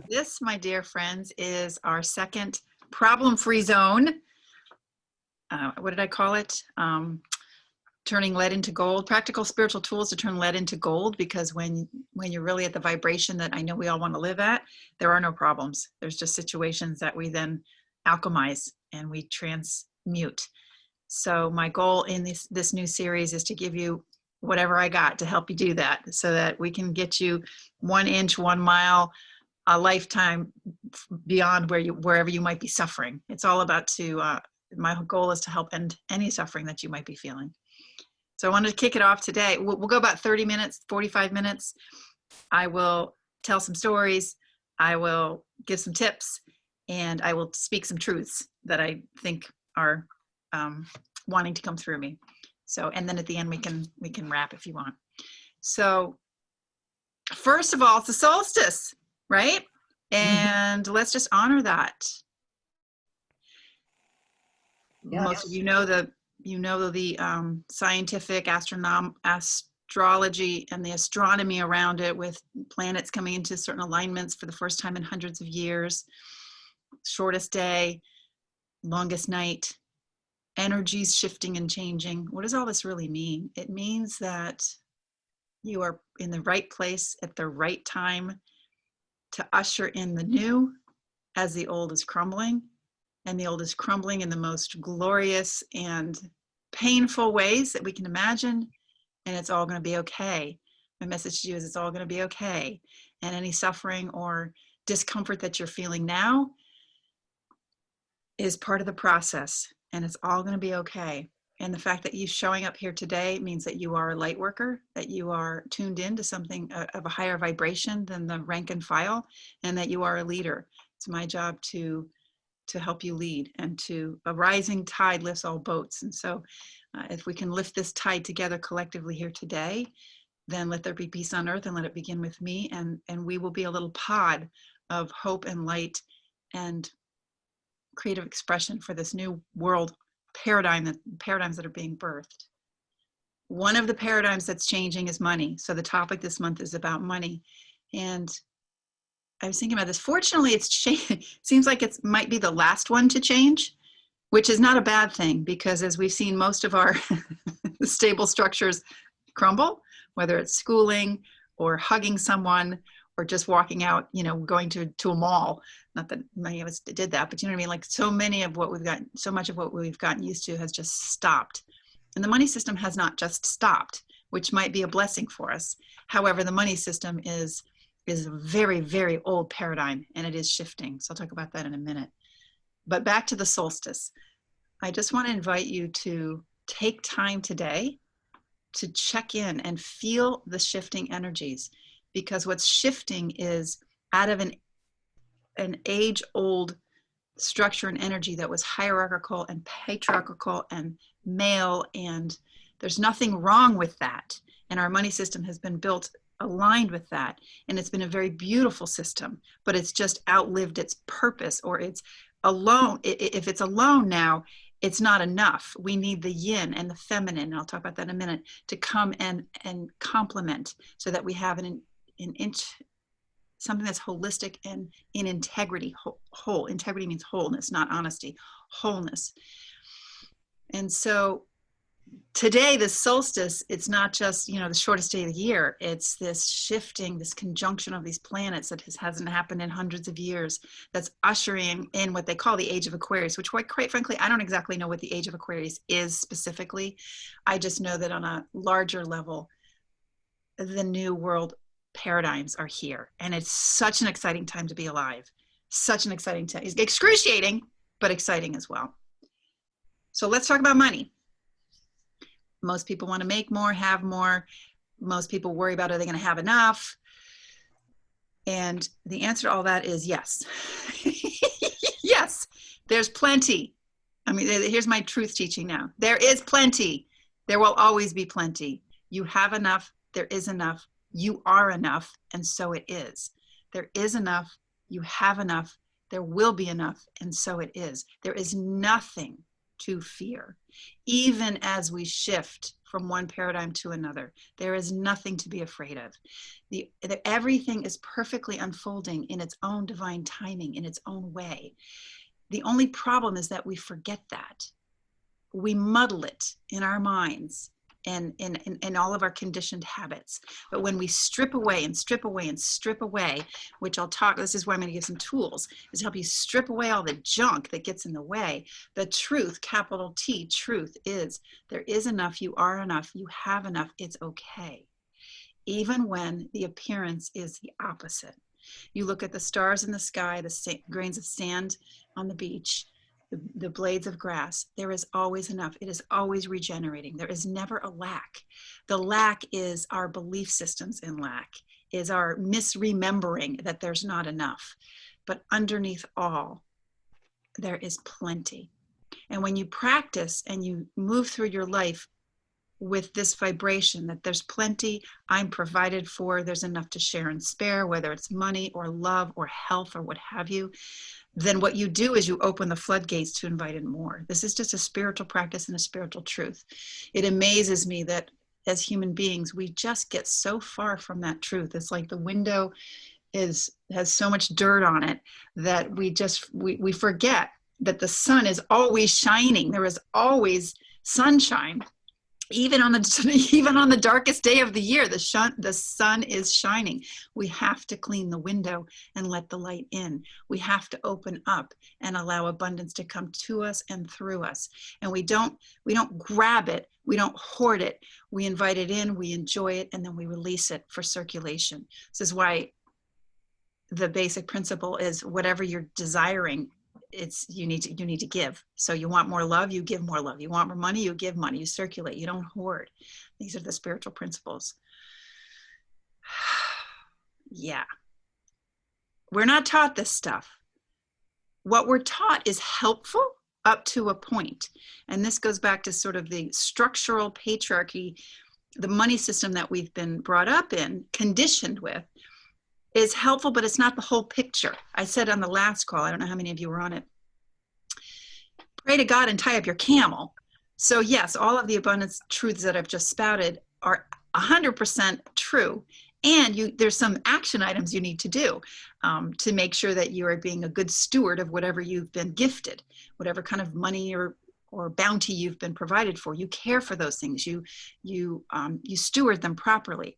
This, my dear friends, is our second problem-free zone. What did I call it? Turning lead into gold. Practical spiritual tools to turn lead into gold, because when you're really at the vibration that I know we all want to live at, there are no problems. There's just situations that we then alchemize and we transmute. So my goal in this new series is to give you whatever I got to help you do that, so that we can get you 1 inch, 1 mile, a lifetime beyond wherever you might be suffering. It's all about my goal is to help end any suffering that you might be feeling. So I wanted to kick it off today. We'll go about 30 minutes, 45 minutes. I will tell some stories. I will give some tips, and I will speak some truths that I think are wanting to come through me. So, and then at the end we can wrap if you want. So first of all, it's the solstice, right? And let's just honor that. Yes. Most of you know the scientific astrology and the astronomy around it, with planets coming into certain alignments for the first time in hundreds of years. Shortest day, longest night, energies shifting and changing. What does all this really mean? It means that you are in the right place at the right time to usher in the new as the old is crumbling. And the old is crumbling in the most glorious and painful ways that we can imagine. And it's all going to be okay. My message to you is it's all going to be okay. And any suffering or discomfort that you're feeling now is part of the process. And it's all going to be okay. And the fact that you showing up here today means that you are a light worker, that you are tuned in to something of a higher vibration than the rank and file, and that you are a leader. It's my job to help you lead, and a rising tide lifts all boats. And so if we can lift this tide together collectively here today, then let there be peace on earth, and let it begin with me, and we will be a little pod of hope and light and creative expression for this new world paradigms that are being birthed. One of the paradigms that's changing is money. So the topic this month is about money. And I was thinking about this. Fortunately, it seems like it might be the last one to change, which is not a bad thing, because as we've seen most of our stable structures crumble, whether it's schooling or hugging someone or just walking out, going to a mall. Not that many of us did that, but you know what I mean? Like so much of what we've gotten used to has just stopped. And the money system has not just stopped, which might be a blessing for us. However, the money system is a very, very old paradigm, and it is shifting. So I'll talk about that in a minute. But back to the solstice. I just want to invite you to take time today to check in and feel the shifting energies, because what's shifting is out of an age-old structure and energy that was hierarchical and patriarchal and male, and there's nothing wrong with that. And our money system has been built aligned with that, and it's been a very beautiful system, but it's just outlived its purpose, or it's alone. If it's alone now, it's not enough. We need the yin and the feminine, and I'll talk about that in a minute, to come and complement, so that we have something that's holistic and in integrity. Whole integrity means wholeness, not honesty. Wholeness. And so today, the solstice, it's not just, the shortest day of the year. It's this shifting, this conjunction of these planets that hasn't happened in hundreds of years, that's ushering in what they call the age of Aquarius, which quite frankly, I don't exactly know what the age of Aquarius is specifically. I just know that on a larger level, the new world paradigms are here. And it's such an exciting time to be alive. Such an exciting time. It's excruciating, but exciting as well. So let's talk about money. Most people want to make more, have more. Most people worry about, are they going to have enough? And the answer to all that is yes. Yes, there's plenty. I mean, here's my truth teaching now. There is plenty. There will always be plenty. You have enough. There is enough. You are enough. And so it is. There is enough. You have enough. There will be enough. And so it is. There is nothing to fear. Even as we shift from one paradigm to another, there is nothing to be afraid of. Everything is perfectly unfolding in its own divine timing, in its own way. The only problem is that we forget that. We muddle it in our minds and in all of our conditioned habits. But when we strip away and strip away and strip away, which I'll talk, this is where I'm going to give some tools, is to help you strip away all the junk that gets in the way. The truth, capital T, truth is there is enough, you are enough, you have enough, it's okay. Even when the appearance is the opposite. You look at the stars in the sky, the grains of sand on the beach, the blades of grass, there is always enough. It is always regenerating. There is never a lack. The lack is our belief systems in lack, is our misremembering that there's not enough. But underneath all, there is plenty. And when you practice and you move through your life with this vibration that there's plenty, I'm provided for, there's enough to share and spare, whether it's money or love or health or what have you, then what you do is you open the floodgates to invite in more. This is just a spiritual practice and a spiritual truth. It amazes me that as human beings, we just get so far from that truth. It's like the window has so much dirt on it that we forget that the sun is always shining. There is always sunshine. Even on the darkest day of the year, the sun is shining. We have to clean the window and let the light in. We have to open up and allow abundance to come to us and through us. And we don't grab it. We don't hoard it. We invite it in, we enjoy it, and then we release it for circulation. This is why the basic principle is whatever you're desiring, you need to give. So you want more love, you give more love. You want more money, you give money. You circulate, you don't hoard. These are the spiritual principles. Yeah. We're not taught this stuff. What we're taught is helpful up to a point. And this goes back to sort of the structural patriarchy, the money system that we've been brought up in, conditioned with, is helpful, but it's not the whole picture. I said on the last call, I don't know how many of you were on it, pray to God and tie up your camel. So yes, all of the abundance truths that I've just spouted are 100% true. And there's some action items you need to do to make sure that you are being a good steward of whatever you've been gifted, whatever kind of money or bounty you've been provided for. You care for those things. You steward them properly.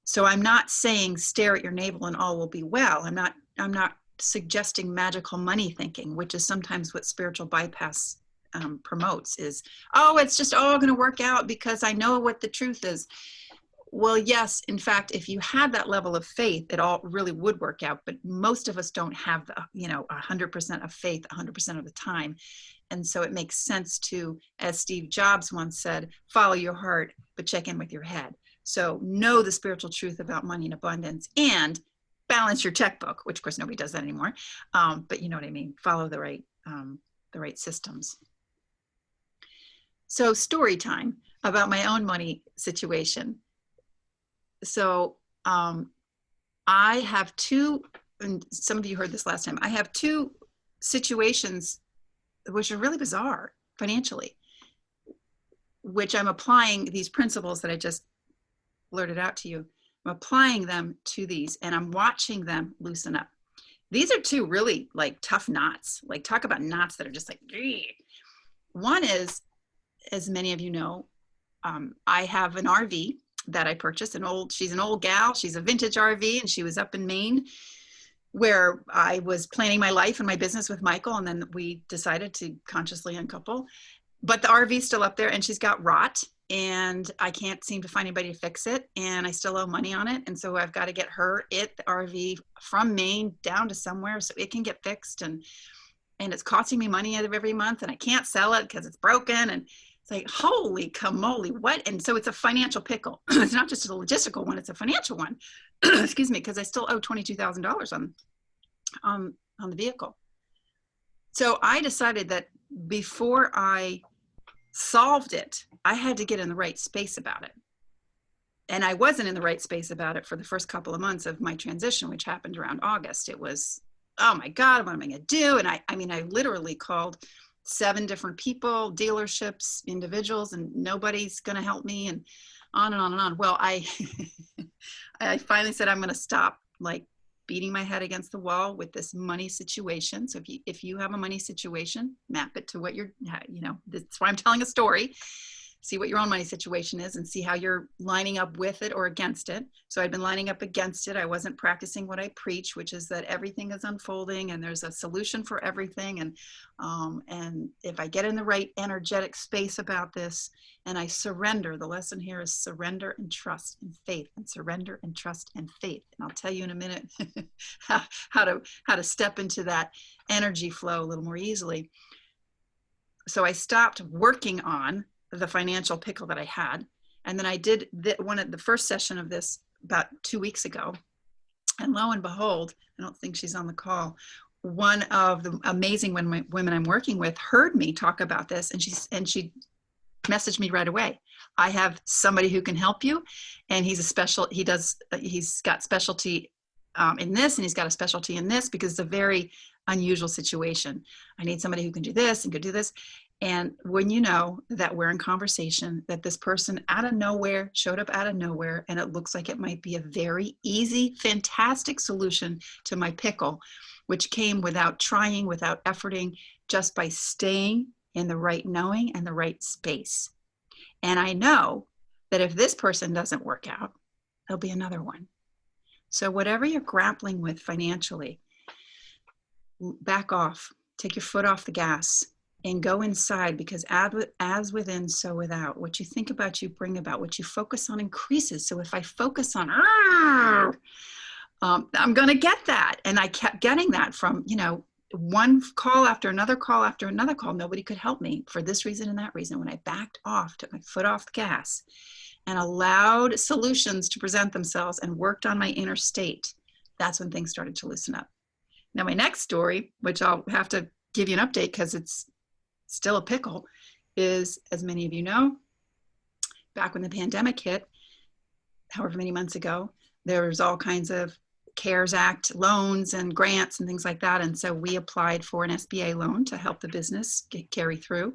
So I'm not saying stare at your navel and all will be well. I'm not suggesting magical money thinking, which is sometimes what spiritual bypass promotes is, oh, it's just all going to work out because I know what the truth is. Well, yes, in fact, if you had that level of faith, it all really would work out. But most of us don't have the, 100% of faith 100% of the time. And so it makes sense to, as Steve Jobs once said, follow your heart, but check in with your head. So know the spiritual truth about money and abundance and balance your checkbook, which of course nobody does that anymore. But you know what I mean? Follow the right systems. So story time about my own money situation. So I have two, and some of you heard this last time, I have two situations which are really bizarre financially, which I'm applying these principles that I just blurted out to you. I'm applying them to these and I'm watching them loosen up. These are two really like tough knots, like talk about knots that are just like, Gee. One is, as many of you know, I have an RV that I purchased, she's an old gal, she's a vintage RV, and she was up in Maine where I was planning my life and my business with Michael, and then we decided to consciously uncouple. But the RV's still up there and she's got rot and I can't seem to find anybody to fix it and I still owe money on it. And so I've got to get the RV from Maine down to somewhere so it can get fixed. And it's costing me money every month and I can't sell it because it's broken. And it's like, holy camole, what? And so it's a financial pickle. It's not just a logistical one, it's a financial one. Excuse me, because I still owe $22,000 on the vehicle. So I decided that before I solved it, I had to get in the right space about it. And I wasn't in the right space about it for the first couple of months of my transition, which happened around August. It was, oh my God, what am I going to do? And I literally called 7 different people, dealerships, individuals, and nobody's going to help me, and on and on and on. Well, I finally said, I'm going to stop like beating my head against the wall with this money situation. So if you have a money situation, map it to what you're, that's why I'm telling a story. See what your own money situation is and see how you're lining up with it or against it. So I'd been lining up against it. I wasn't practicing what I preach, which is that everything is unfolding and there's a solution for everything. And if I get in the right energetic space about this and I surrender, the lesson here is surrender and trust and faith, and surrender and trust and faith. And I'll tell you in a minute how to step into that energy flow a little more easily. So I stopped working on the financial pickle that I had. And then I did one at the first session of this about 2 weeks ago. And lo and behold, I don't think she's on the call. One of the amazing women I'm working with heard me talk about this, and she messaged me right away. I have somebody who can help you. And he's got specialty in this, and he's got a specialty in this because it's a very unusual situation. I need somebody who can do this and could do this. And when you know that we're in conversation, that this person showed up out of nowhere, and it looks like it might be a very easy, fantastic solution to my pickle, which came without trying, without efforting, just by staying in the right knowing and the right space. And I know that if this person doesn't work out, there'll be another one. So whatever you're grappling with financially, back off, take your foot off the gas, and go inside, because as within, so without. What you think about, you bring about. What you focus on increases. So if I focus on, I'm going to get that. And I kept getting that from, one call after another call after another call. Nobody could help me for this reason and that reason. When I backed off, took my foot off the gas, and allowed solutions to present themselves and worked on my inner state, that's when things started to loosen up. Now, my next story, which I'll have to give you an update because it's still a pickle, is, as many of you know, back when the pandemic hit, however many months ago, there was all kinds of CARES Act loans and grants and things like that. And so we applied for an SBA loan to help the business carry through.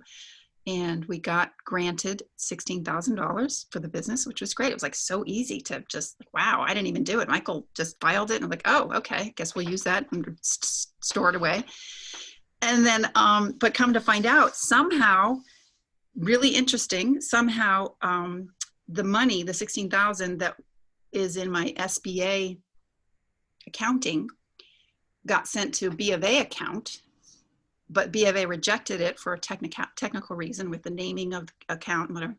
And we got granted $16,000 for the business, which was great. It was like so easy to just, wow, I didn't even do it. Michael just filed it. And I'm like, oh, okay, guess we'll use that and store it away. And then, but come to find out, somehow, really interesting, somehow the money, the $16,000 that is in my SBA accounting got sent to B of A account, but B of A rejected it for a technical reason with the naming of the account and whatever.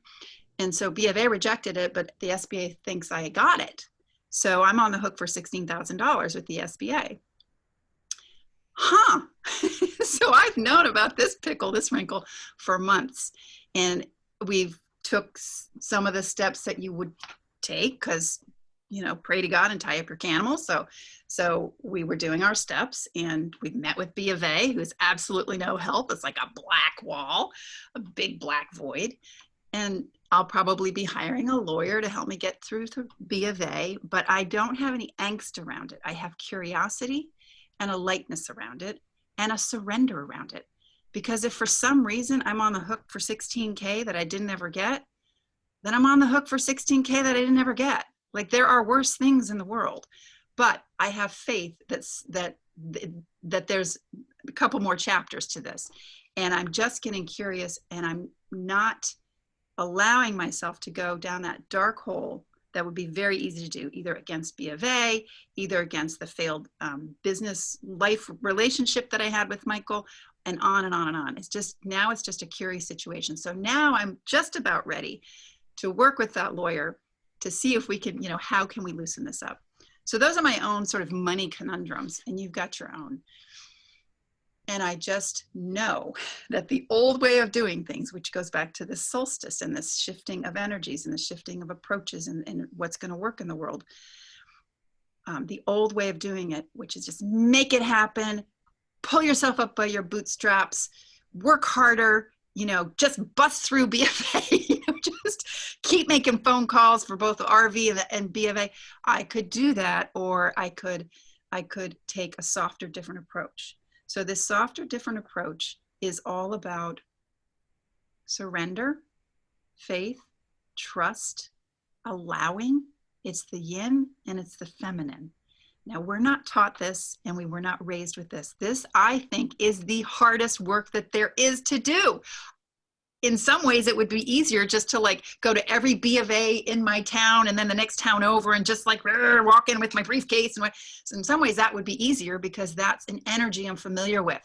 And so B of A rejected it, but the SBA thinks I got it. So I'm on the hook for $16,000 with the SBA. So I've known about this pickle, this wrinkle, for months. And we've took some of the steps that you would take because, pray to God and tie up your camels. So we were doing our steps, and we met with B of A, who's absolutely no help. It's like a black wall, a big black void. And I'll probably be hiring a lawyer to help me get through to B of A, but I don't have any angst around it. I have curiosity and a lightness around it and a surrender around it. Because if for some reason I'm on the hook for $16K that I didn't ever get, then I'm on the hook for $16K that I didn't ever get. Like, there are worse things in the world, but I have faith that there's a couple more chapters to this. And I'm just getting curious, and I'm not allowing myself to go down that dark hole that would be very easy to do, either against B of A, either against the failed business life relationship that I had with Michael, and on and on and on. It's just a curious situation. So now I'm just about ready to work with that lawyer to see if we can, how can we loosen this up? So those are my own sort of money conundrums, and you've got your own. And I just know that the old way of doing things, which goes back to this solstice and this shifting of energies and the shifting of approaches and what's going to work in the world, the old way of doing it, which is just make it happen, pull yourself up by your bootstraps, work harder, just bust through BFA, just keep making phone calls for both the RV and B of A. I could do that, or I could take a softer, different approach. So this softer, different approach is all about surrender, faith, trust, allowing. It's the yin and it's the feminine. Now, we're not taught this and we were not raised with this. This, I think, is the hardest work that there is to do. In some ways, it would be easier just to like go to every B of A in my town and then the next town over and just like walk in with my briefcase. And so in some ways, that would be easier because that's an energy I'm familiar with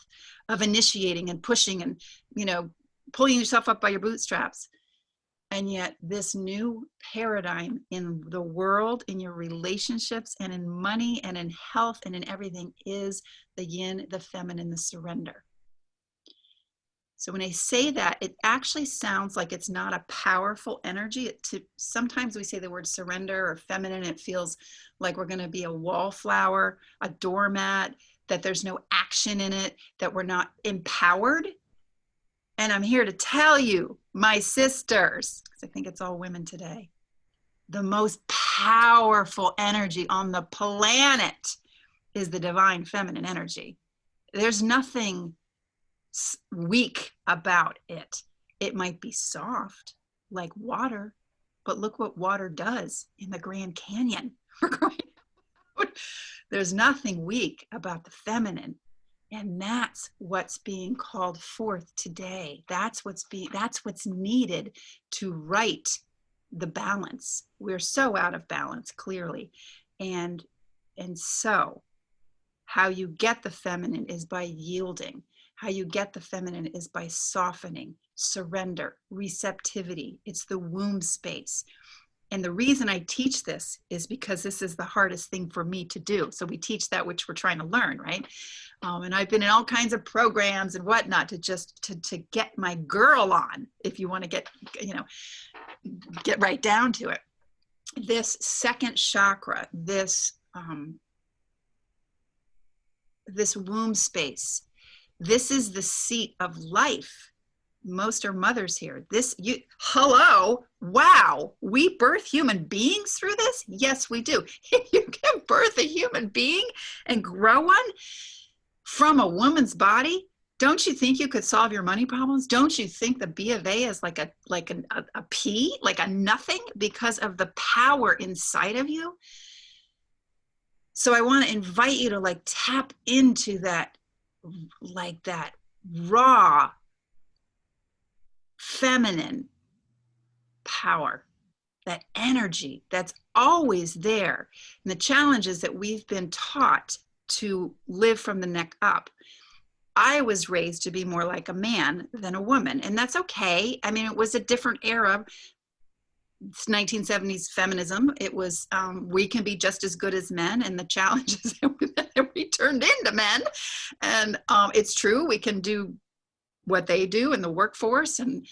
of initiating and pushing and, you know, pulling yourself up by your bootstraps. And yet this new paradigm in the world, in your relationships and in money and in health and in everything is the yin, the feminine, the surrender. So when I say that, it actually sounds like it's not a powerful energy. Sometimes we say the word surrender or feminine, it feels like we're going to be a wallflower, a doormat, that there's no action in it, that we're not empowered. And I'm here to tell you, my sisters, because I think it's all women today, the most powerful energy on the planet is the divine feminine energy. There's nothing weak about it. It might be soft like water, but look what water does in the Grand Canyon. There's nothing weak about the feminine. And that's what's being called forth today. That's what's needed to right the balance. We're so out of balance, clearly. And so how you get the feminine is by yielding. How you get the feminine is by softening, surrender, receptivity. It's the womb space. And the reason I teach this is because this is the hardest thing for me to do. So we teach that which we're trying to learn, right? And I've been in all kinds of programs and whatnot to get my girl on, if you want to get right down to it. This second chakra, this womb space, this is the seat of life. Most are mothers here. Hello, wow, we birth human beings through this? Yes, we do. If you can birth a human being and grow one from a woman's body, don't you think you could solve your money problems? Don't you think the B of A is like a P, like a nothing, because of the power inside of you? So I want to invite you to like tap into that, like that raw feminine power, that energy that's always there. And the challenge is that we've been taught to live from the neck up. I was raised to be more like a man than a woman, and that's okay. I mean, it was a different era. It's 1970s feminism. It was, we can be just as good as men, and the challenge is that we turned into men. And it's true, we can do what they do in the workforce and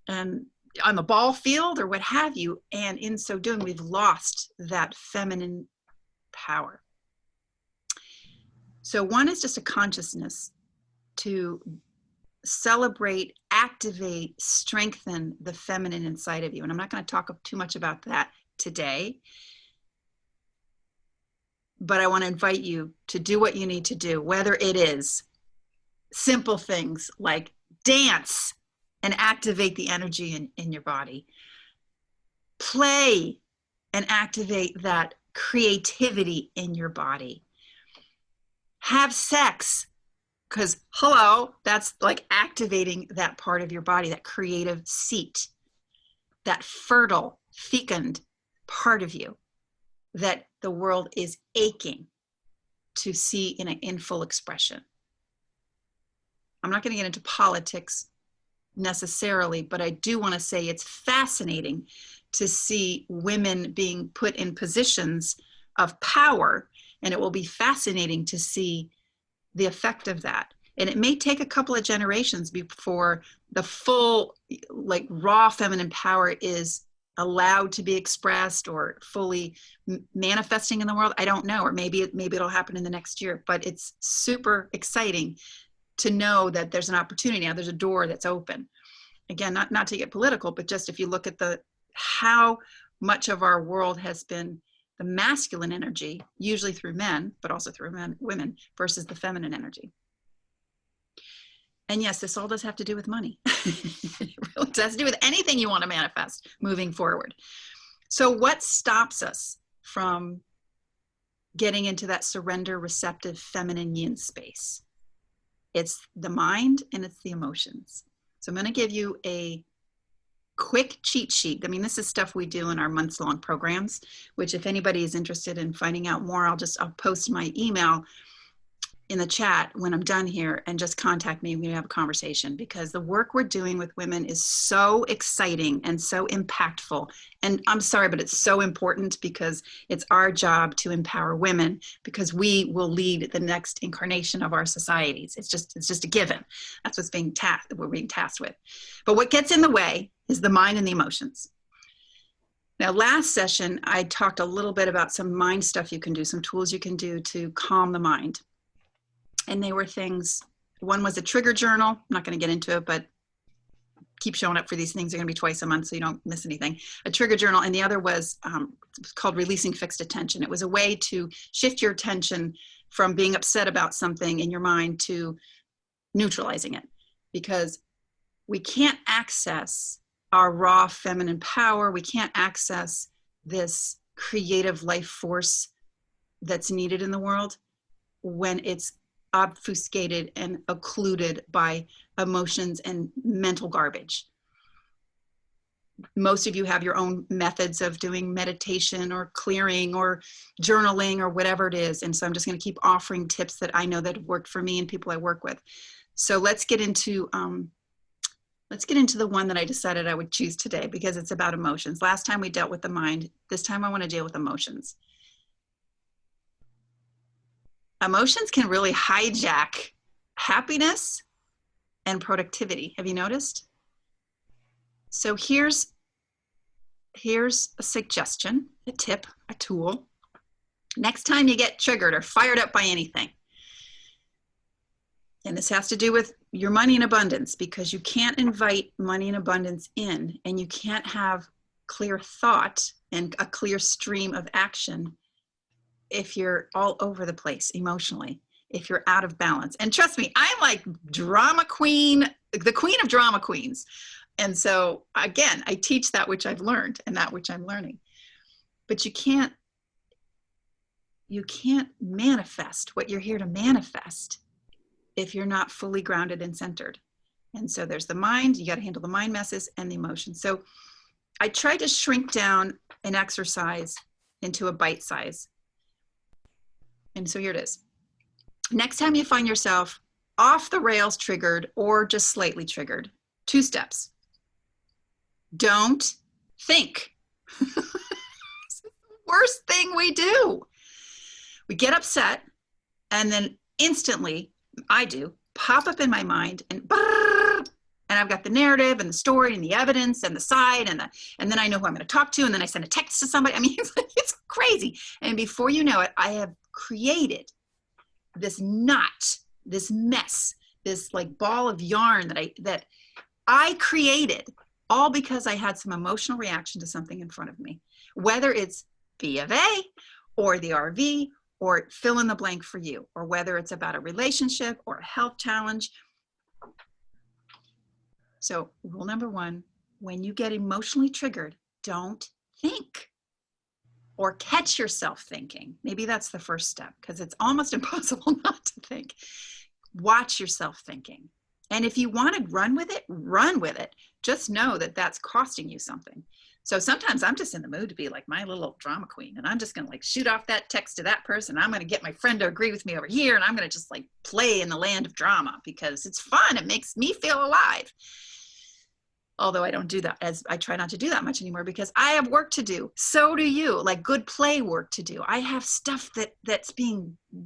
on the ball field or what have you. And in so doing, we've lost that feminine power. So one is just a consciousness to celebrate, activate, strengthen the feminine inside of you. And I'm not going to talk too much about that today, but I want to invite you to do what you need to do, whether it is simple things like dance and activate the energy in your body, play and activate that creativity in your body, have sex, because hello, that's like activating that part of your body, that creative seat, that fertile, fecund part of you that the world is aching to see in full expression. I'm not going to get into politics necessarily, but I do want to say it's fascinating to see women being put in positions of power, and it will be fascinating to see the effect of that. And it may take a couple of generations before the full, like, raw feminine power is allowed to be expressed or fully manifesting in the world. I don't know, or maybe it'll happen in the next year, but it's super exciting to know that there's an opportunity now. There's a door that's open. Again, not to get political, but just if you look at how much of our world has been the masculine energy, usually through men, but also through women, versus the feminine energy. And yes, this all does have to do with money. It really does to do with anything you want to manifest moving forward. So what stops us from getting into that surrender, receptive, feminine yin space? It's the mind and it's the emotions. So I'm going to give you a quick cheat sheet. I mean, this is stuff we do in our months-long programs, which if anybody is interested in finding out more, I'll post my email in the chat when I'm done here, and just contact me. We have a conversation, because the work we're doing with women is so exciting and so impactful. And I'm sorry, but it's so important, because it's our job to empower women, because we will lead the next incarnation of our societies. It's just a given. That's what's being we're being tasked with. But what gets in the way is the mind and the emotions. Now, last session, I talked a little bit about some mind stuff you can do, some tools you can do to calm the mind. And they were things, one was a trigger journal. I'm not going to get into it, but keep showing up for these things. They're going to be twice a month, so you don't miss anything. A trigger journal. And the other was called releasing fixed attention. It was a way to shift your attention from being upset about something in your mind to neutralizing it, because we can't access our raw feminine power. We can't access this creative life force that's needed in the world when it's obfuscated and occluded by emotions and mental garbage. Most of you have your own methods of doing meditation or clearing or journaling or whatever it is. And so I'm just going to keep offering tips that I know that have worked for me and people I work with. So let's get into the one that I decided I would choose today, because it's about emotions. Last time we dealt with the mind. This time I want to deal with emotions. Emotions can really hijack happiness and productivity. Have you noticed? So here's a suggestion, a tip, a tool. Next time you get triggered or fired up by anything, and this has to do with your money in abundance, because you can't invite money in abundance in, and you can't have clear thought and a clear stream of action if you're all over the place emotionally, if you're out of balance. And trust me, I'm like drama queen, the queen of drama queens. And so again, I teach that which I've learned and that which I'm learning. But you can't manifest what you're here to manifest if you're not fully grounded and centered. And so there's the mind, you got to handle the mind messes and the emotions. So I tried to shrink down an exercise into a bite size. And so here it is. Next time you find yourself off the rails triggered or just slightly triggered, 2 steps. Don't think. It's the worst thing we do. We get upset, and then instantly, I do, pop up in my mind, and I've got the narrative and the story and the evidence and the side and then I know who I'm going to talk to, and then I send a text to somebody. I mean, it's crazy. And before you know it, I have created this knot, this mess, this like ball of yarn that I created, all because I had some emotional reaction to something in front of me, whether it's B of A or the RV or fill in the blank for you, or whether it's about a relationship or a health challenge. So rule number 1, when you get emotionally triggered, don't think or catch yourself thinking. Maybe that's the first step, because it's almost impossible not to think. Watch yourself thinking. And if you want to run with it, run with it. Just know that that's costing you something. So sometimes I'm just in the mood to be like my little drama queen, and I'm just going to like shoot off that text to that person. I'm going to get my friend to agree with me over here, and I'm going to just like play in the land of drama because it's fun. It makes me feel alive. Although I don't do that, as I try not to do that much anymore, because I have work to do. So do you, like good play work to do. I have stuff that's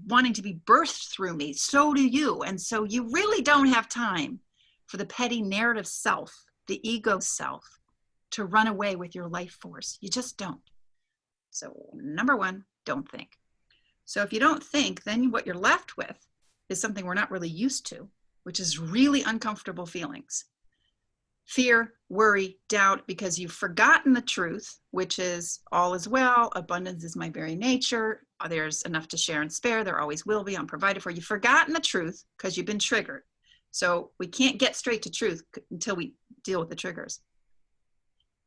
wanting to be birthed through me. So do you. And so you really don't have time for the petty narrative self, the ego self, to run away with your life force. You just don't. So number 1, don't think. So if you don't think, then what you're left with is something we're not really used to, which is really uncomfortable feelings. Fear, worry, doubt, because you've forgotten the truth, which is all is well, abundance is my very nature, there's enough to share and spare, there always will be, I'm provided for. You've forgotten the truth because you've been triggered. So we can't get straight to truth until we deal with the triggers.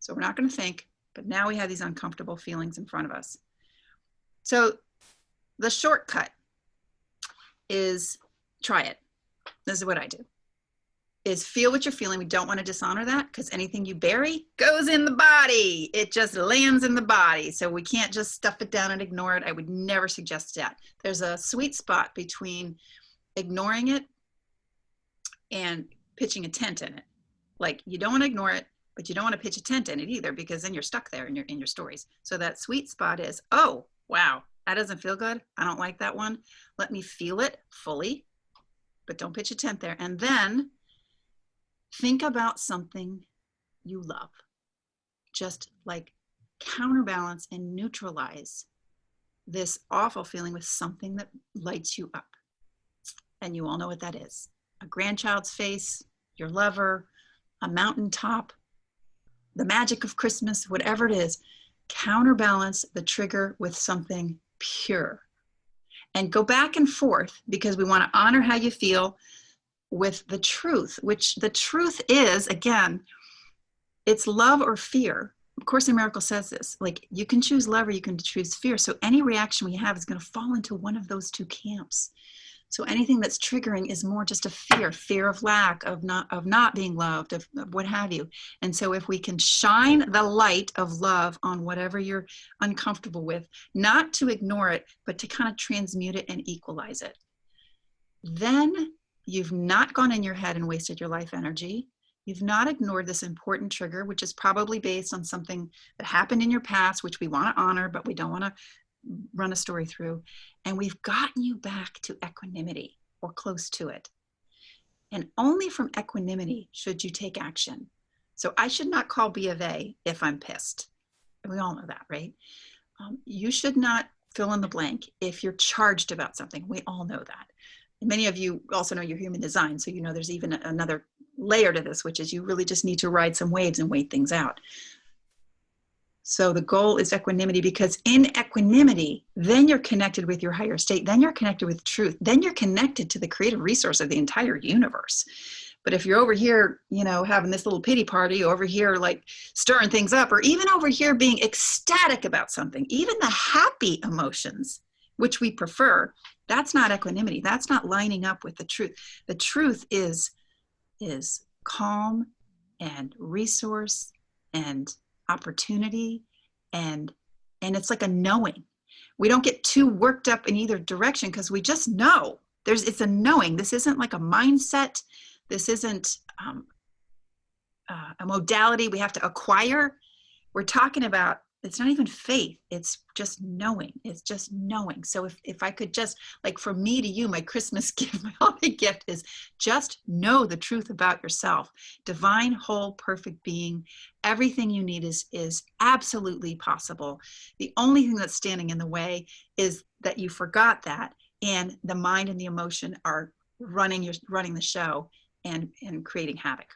So we're not going to think, but now we have these uncomfortable feelings in front of us. So the shortcut is try it. This is what I do. Is feel what you're feeling. We don't want to dishonor that, because anything you bury goes in the body. It just lands in the body. So we can't just stuff it down and ignore it. I would never suggest that. There's a sweet spot between ignoring it and pitching a tent in it. Like, you don't want to ignore it, but you don't want to pitch a tent in it either, because then you're stuck there in your stories. So that sweet spot is, oh, wow, that doesn't feel good. I don't like that one. Let me feel it fully, but don't pitch a tent there. And then think about something you love. Just like counterbalance and neutralize this awful feeling with something that lights you up. And you all know what that is. A grandchild's face, your lover, a mountaintop, the magic of Christmas, whatever it is. Counterbalance the trigger with something pure. And go back and forth, because we want to honor how you feel with the truth, which the truth is, again, it's love or fear. Of Course in Miracles says this, like, you can choose love or you can choose fear. So any reaction we have is going to fall into one of those two camps. So anything that's triggering is more just a fear of lack, of not being loved, of what have you. And so if we can shine the light of love on whatever you're uncomfortable with, not to ignore it, but to kind of transmute it and equalize it, then you've not gone in your head and wasted your life energy. You've not ignored this important trigger, which is probably based on something that happened in your past, which we want to honor, but we don't want to run a story through. And we've gotten you back to equanimity or close to it. And only from equanimity should you take action. So I should not call B of A if I'm pissed. We all know that, right? You should not fill in the blank if you're charged about something. We all know that. Many of you also know your human design, so you know there's even another layer to this, which is you really just need to ride some waves and wait things out. So the goal is equanimity, because in equanimity, then you're connected with your higher state, then you're connected with truth, then you're connected to the creative resource of the entire universe. But if you're over here, you know, having this little pity party, over here like stirring things up, or even over here being ecstatic about something, even the happy emotions, which we prefer, that's not equanimity. That's not lining up with the truth. The truth is calm and resource and opportunity, and it's like a knowing. We don't get too worked up in either direction, because we just know. It's a knowing. This isn't like a mindset. This isn't a modality we have to acquire. We're talking about, it's not even faith. It's just knowing. It's just knowing. So if I could just, like, for me to you, my Christmas gift, my holiday gift is just know the truth about yourself. Divine, whole, perfect being. Everything you need is absolutely possible. The only thing that's standing in the way is that you forgot that, and the mind and the emotion are running the show and creating havoc.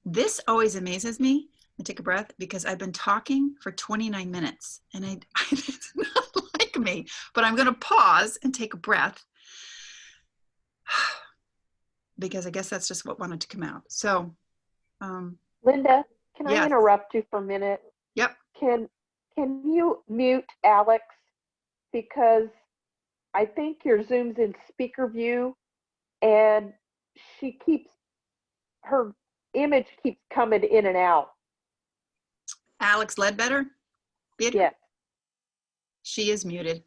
This always amazes me. And take a breath, because I've been talking for 29 minutes and it's not like me, but I'm going to pause and take a breath, because I guess that's just what wanted to come out. So, Linda, can yes. I interrupt you for a minute? Yep. Can you mute Alex? Because I think your Zoom's in speaker view and her image keeps coming in and out. Alex Ledbetter? Yes. She is muted.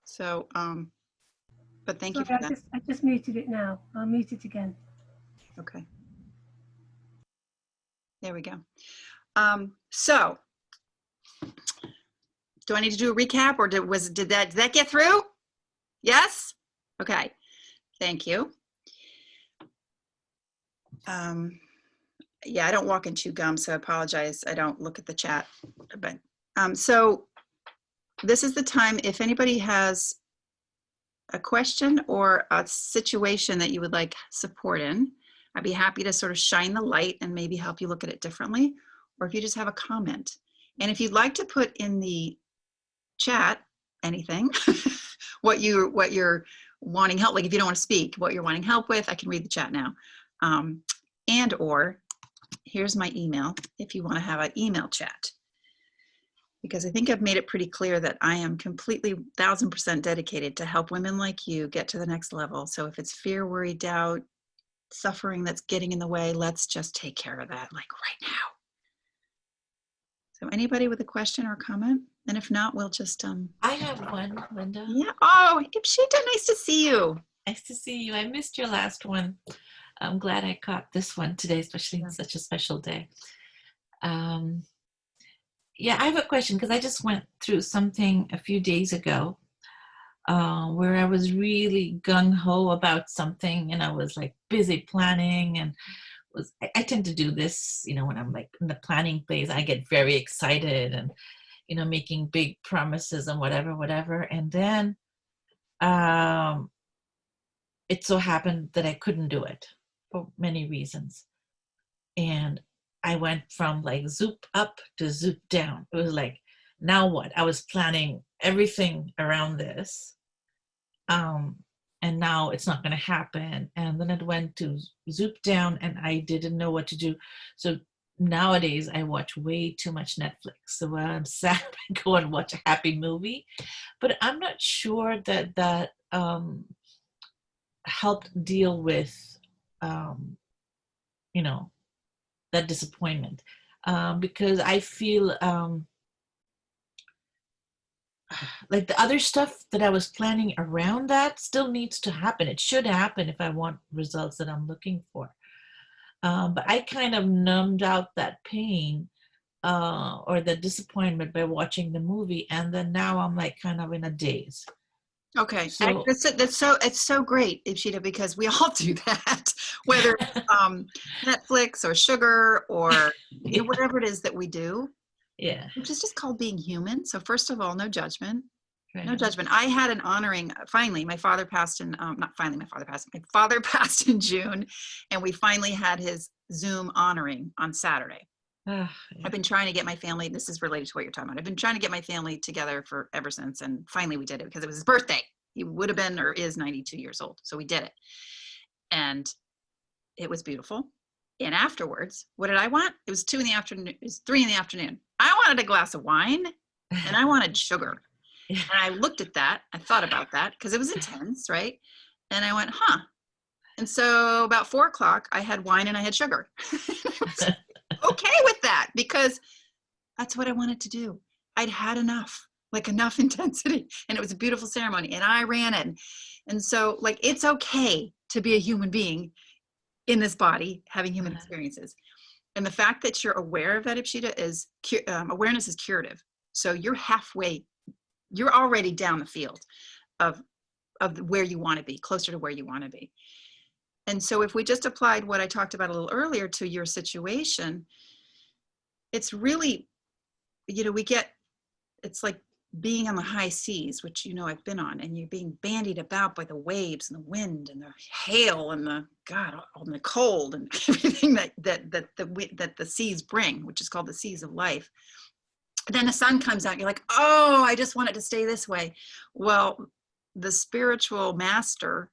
So, but thank you for that. I just muted it now. I'll mute it again. Okay. There we go. So, do I need to do a recap, or did that get through? Yes? Okay. Thank you. Yeah, I don't walk and chew gum, so I apologize. I don't look at the chat. But so this is the time, if anybody has a question or a situation that you would like support in, I'd be happy to sort of shine the light and maybe help you look at it differently, or if you just have a comment. And if you'd like to put in the chat anything, what you're wanting help. Like if you don't want to speak, what you're wanting help with, I can read the chat now. And or here's my email if you want to have an email chat. Because I think I've made it pretty clear that I am completely 1000% dedicated to help women like you get to the next level. So if it's fear, worry, doubt, suffering that's getting in the way, let's just take care of that like right now. So anybody with a question or comment? And if not, we'll just I have one, Linda. yeah. Oh, Ipshita, nice to see you. Nice to see you. I missed your last one. I'm glad I caught this one today, especially Yeah. in such a special day. Yeah, I have a question because I just went through something a few days ago where I was really gung-ho about something, and I was like busy planning, and I tend to do this, when I'm like in the planning phase. I get very excited and making big promises and whatever, and then it so happened that I couldn't do it for many reasons. And I went from like zoop up to zoop down. It was like, now what? I was planning everything around this. And now it's not going to happen. And then it went to zoop down and I didn't know what to do. So nowadays I watch way too much Netflix. So when I'm sad, I go and watch a happy movie. But I'm not sure that helped deal with, that disappointment. Because I feel like the other stuff that I was planning around that still needs to happen. It should happen if I want results that I'm looking for. But I kind of numbed out that pain or the disappointment by watching the movie. And then now I'm like kind of in a daze. Okay, So it's so great, Ipshita, because we all do that, whether it's Netflix or sugar or yeah, whatever it is that we do, yeah, which is just called being human. So first of all, no judgment. No right. judgment. I had an honoring, finally, my father passed in, not finally, my father passed in June, and we finally had his Zoom honoring on Saturday. Yeah. I've been trying to get my family, this is related to what you're talking about. I've been trying to get my family together for ever since, and finally we did it because it was his birthday. He would have been or is 92 years old. So we did it. And it was beautiful. And afterwards, what did I want? It was 2 in the afternoon. It was 3 in the afternoon. I wanted a glass of wine and I wanted sugar. Yeah. And I looked at that. I thought about that because it was intense, right? And I went, huh. And so about 4 o'clock, I had wine and I had sugar. I was okay with that because that's what I wanted to do. I'd had enough, like enough intensity. And it was a beautiful ceremony. And I ran it. And so like, it's okay to be a human being in this body, having human experiences. And the fact that you're aware of that, Ipshita, is awareness is curative. So you're halfway, you're already down the field of where you want to be, closer to where you want to be. And so if we just applied what I talked about a little earlier to your situation, it's really, it's like being on the high seas, which I've been on, and you're being bandied about by the waves and the wind and the hail and the cold and everything that the seas bring, which is called the seas of life. Then the sun comes out, you're like, oh, I just want it to stay this way. Well, the spiritual master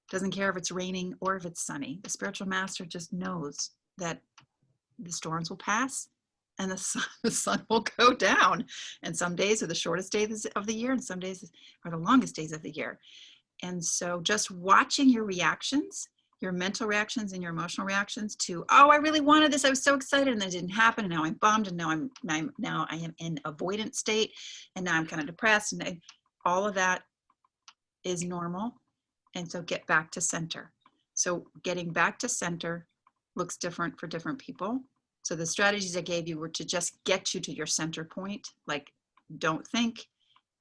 doesn't care if it's raining or if it's sunny. The spiritual master just knows that the storms will pass and the sun will go down. And some days are the shortest days of the year, and some days are the longest days of the year. And so just watching your reactions, your mental reactions and your emotional reactions to, oh, I really wanted this, I was so excited, and then it didn't happen, and now I'm bummed, and now I am in avoidant state, and now I'm kind of depressed, and all of that is normal. And so get back to center. So getting back to center looks different for different people. So the strategies I gave you were to just get you to your center point, like don't think.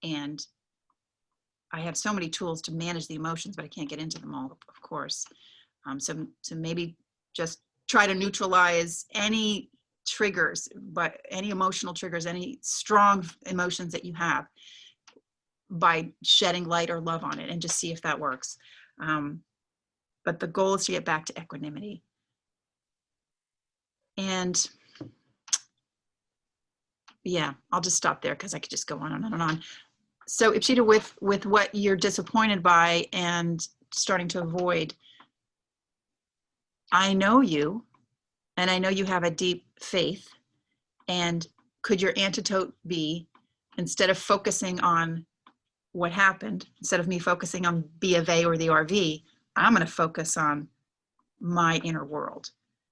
And I have so many tools to manage the emotions, but I can't get into them all, of course. So maybe just try to neutralize any triggers, but any emotional triggers, any strong emotions that you have, by shedding light or love on it, and just see if that works. But the goal is to get back to equanimity. And yeah, I'll just stop there because I could just go on and on and on. So Ipshita, with what you're disappointed by and starting to avoid, I know you, and I know you have a deep faith. And could your antidote be, instead of focusing on what happened, instead of me focusing on B of A or the RV, I'm going to focus on my inner world.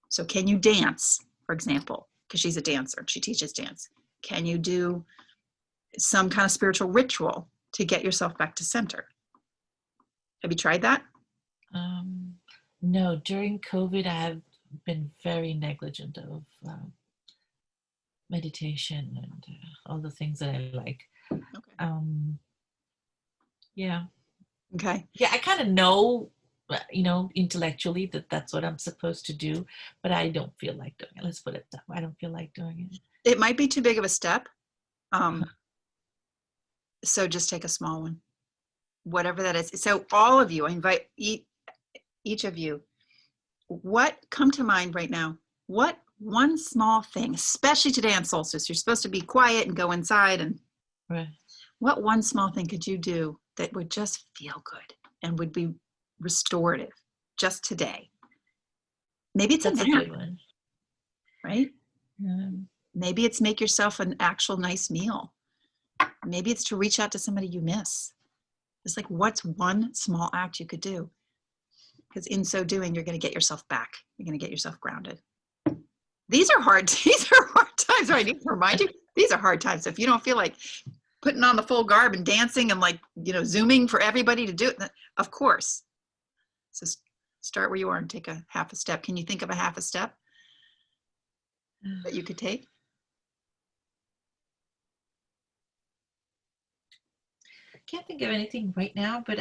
So can you dance, for example, because she's a dancer, she teaches dance. Can you do some kind of spiritual ritual to get yourself back to center? Have you tried that? No, during COVID, I have been very negligent of meditation and all the things that I like. Okay. Yeah. Okay. Yeah, I kind of know, intellectually that that's what I'm supposed to do, but I don't feel like doing it. Let's put it that way. I don't feel like doing it. It might be too big of a step. So just take a small one, whatever that is. So all of you, I invite each of you, what come to mind right now? What one small thing, especially today on Solstice, you're supposed to be quiet and go inside, and Right. what one small thing could you do that would just feel good and would be restorative just today? Maybe it's That's a a nap, good one. right? Um, Maybe it's make yourself an actual nice meal. Maybe it's to reach out to somebody you miss. It's like, what's one small act you could do? Because in so doing, you're going to get yourself back. You're going to get yourself grounded. These are hard times. Right? I need to remind you, these are hard times. So if you don't feel like putting on the full garb and dancing and Zooming for everybody to do it, of course. So start where you are and take a half a step. Can you think of a half a step that you could take? Can't think of anything right now, but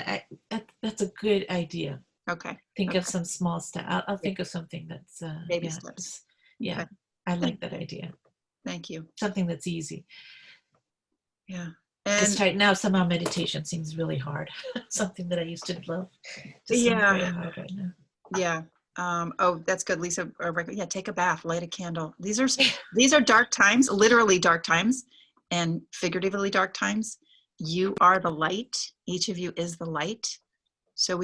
that's a good idea. Okay. Think of some small stuff. I'll think of something that's Baby yeah, steps. yeah. Okay. I like that idea. Thank you. Something that's easy. Yeah. Because And right now, somehow meditation seems really hard. Something that I used to love just seems very hard right now. yeah. Oh, that's good, Lisa. Yeah, take a bath, light a candle. These are dark times, literally dark times, and figuratively dark times. You are the light. Each of you is the light. So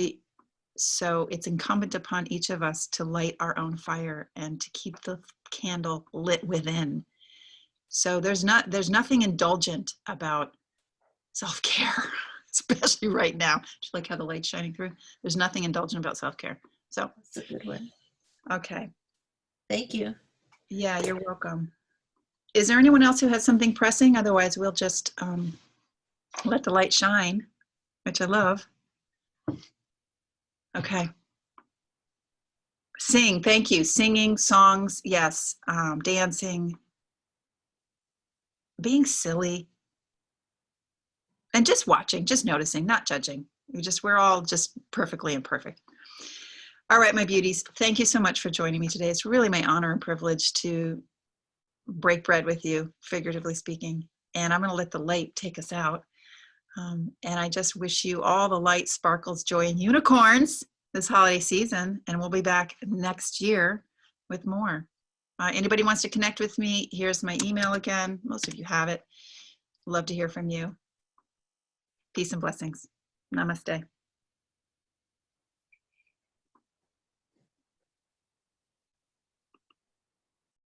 it's incumbent upon each of us to light our own fire and to keep the candle lit within. So there's nothing indulgent about self-care, especially right now. Just like how the light's shining through. There's nothing indulgent about self-care. So That's a good one. okay. Thank you. Yeah, you're welcome. Is there anyone else who has something pressing? Otherwise, we'll just let the light shine, which I love. Okay. Sing, thank you. Singing, songs, yes. Dancing, being silly, and just watching, just noticing, not judging. We're all just perfectly imperfect. All right, my beauties, thank you so much for joining me today. It's really my honor and privilege to break bread with you, figuratively speaking. And I'm going to let the light take us out. And I just wish you all the light, sparkles, joy, and unicorns this holiday season. And we'll be back next year with more. Anybody wants to connect with me, here's my email again. Most of you have it. Love to hear from you. Peace and blessings. Namaste.